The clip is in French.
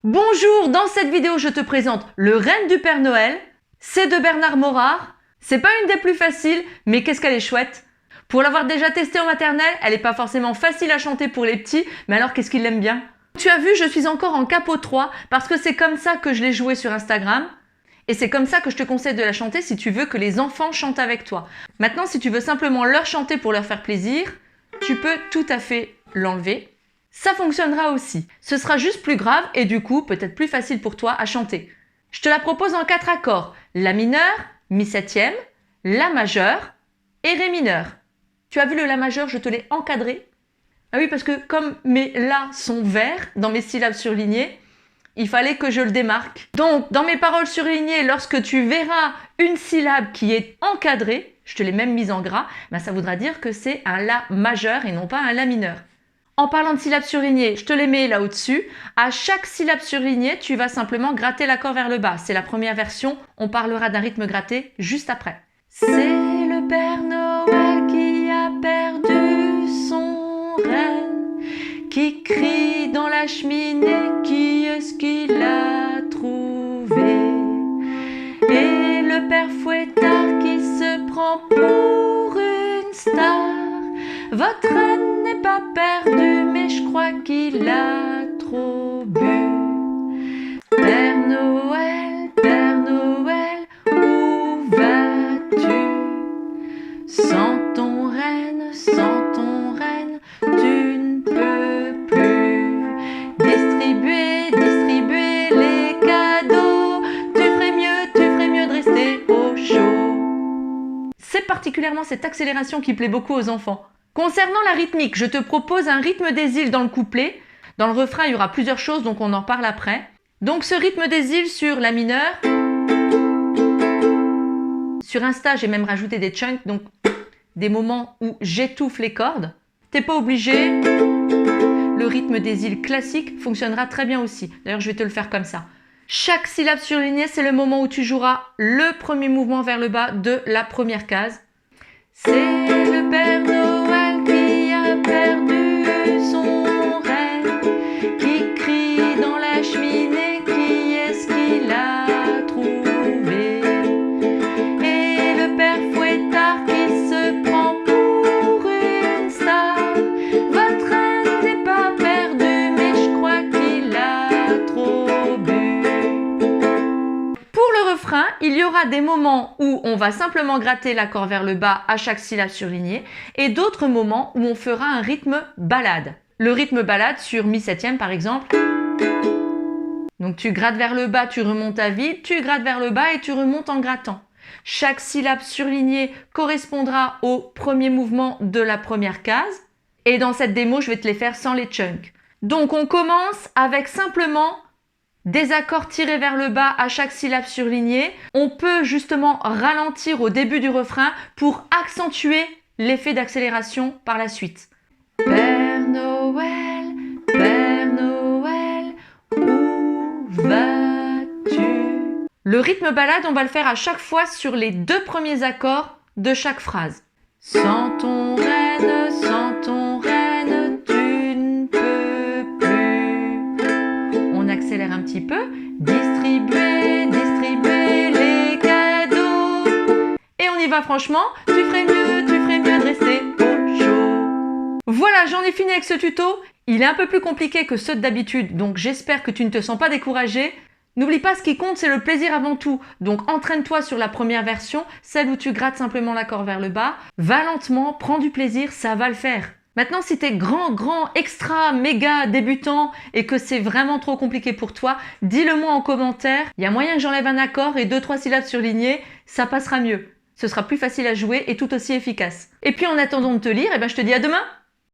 Bonjour, dans cette vidéo je te présente le Reine du Père Noël. C'est de Bernard Morard. C'est pas une des plus faciles, mais qu'est-ce qu'elle est chouette. Pour l'avoir déjà testée en maternelle, elle n'est pas forcément facile à chanter pour les petits, mais alors qu'est-ce qu'ils l'aiment bien. Tu as vu, je suis encore en capot 3 parce que c'est comme ça que je l'ai jouée sur Instagram. Et c'est comme ça que je te conseille de la chanter si tu veux que les enfants chantent avec toi. Maintenant, si tu veux simplement leur chanter pour leur faire plaisir, tu peux tout à fait l'enlever. Ça fonctionnera aussi. Ce sera juste plus grave et du coup peut-être plus facile pour toi à chanter. Je te la propose en 4 accords. La mineur, mi septième, la majeure et ré mineur. Tu as vu le la majeur, je te l'ai encadré. Ah oui, parce que comme mes la sont verts dans mes syllabes surlignées, il fallait que je le démarque. Donc, dans mes paroles surlignées, lorsque tu verras une syllabe qui est encadrée, je te l'ai même mise en gras, ben ça voudra dire que c'est un la majeur et non pas un la mineur. En parlant de syllabes surlignées, je te les mets là au-dessus. À chaque syllabe surlignée, tu vas simplement gratter l'accord vers le bas. C'est la première version, on parlera d'un rythme gratté juste après. C'est le Père Noël qui a perdu son renne, qui crie dans la cheminée, qui est-ce qu'il a trouvé? Et le Père Fouettard qui se prend pour une star. Votre reine n'est pas perdue, mais je crois qu'il a trop bu. Père Noël, où vas-tu? Sans ton renne, tu ne peux plus distribuer les cadeaux. Tu ferais mieux de rester au chaud. C'est particulièrement cette accélération qui plaît beaucoup aux enfants. Concernant la rythmique, je te propose un rythme des îles dans le couplet. Dans le refrain, il y aura plusieurs choses, donc on en parle après. Donc ce rythme des îles sur la mineure. Sur Insta, j'ai même rajouté des chunks, donc des moments où j'étouffe les cordes. T'es pas obligé. Le rythme des îles classique fonctionnera très bien aussi. D'ailleurs, je vais te le faire comme ça. Chaque syllabe surlignée, c'est le moment où tu joueras le premier mouvement vers le bas de la première case. C'est le Père Noël qui a perdu son renne, qui crie dans la cheminée, qui est-ce qu'il a trouvé? Et le Père Fouettard qui se prend pour une star. Votre reine n'est pas perdue, mais je crois qu'il a trop bu. Pour le refrain, il y aura des moments où on va simplement gratter l'accord vers le bas à chaque syllabe surlignée et d'autres moments où on fera un rythme ballade. Le rythme ballade sur mi septième par exemple. Donc tu grattes vers le bas, tu remontes à vide, tu grattes vers le bas et tu remontes en grattant. Chaque syllabe surlignée correspondra au premier mouvement de la première case et dans cette démo, je vais te les faire sans les chunks. Donc on commence avec simplement des accords tirés vers le bas à chaque syllabe surlignée. On peut justement ralentir au début du refrain pour accentuer l'effet d'accélération par la suite. Père Noël, où vas-tu? Le rythme ballade, on va le faire à chaque fois sur les 2 premiers accords de chaque phrase. Sans ton renne, tu ne peux plus. On accélère un petit peu. Distribuer les cadeaux. Et on y va franchement. Tu ferais mieux de rester au chaud. Voilà, j'en ai fini avec ce tuto. Il est un peu plus compliqué que ceux d'habitude, donc j'espère que tu ne te sens pas découragé. N'oublie pas, ce qui compte, c'est le plaisir avant tout. Donc entraîne-toi sur la première version, celle où tu grattes simplement l'accord vers le bas. Va lentement, prends du plaisir, ça va le faire. Maintenant, si t'es grand, extra, méga débutant et que c'est vraiment trop compliqué pour toi, dis-le moi en commentaire. Il y a moyen que j'enlève un accord et 2-3 syllabes surlignées, ça passera mieux. Ce sera plus facile à jouer et tout aussi efficace. Et puis en attendant de te lire, je te dis à demain!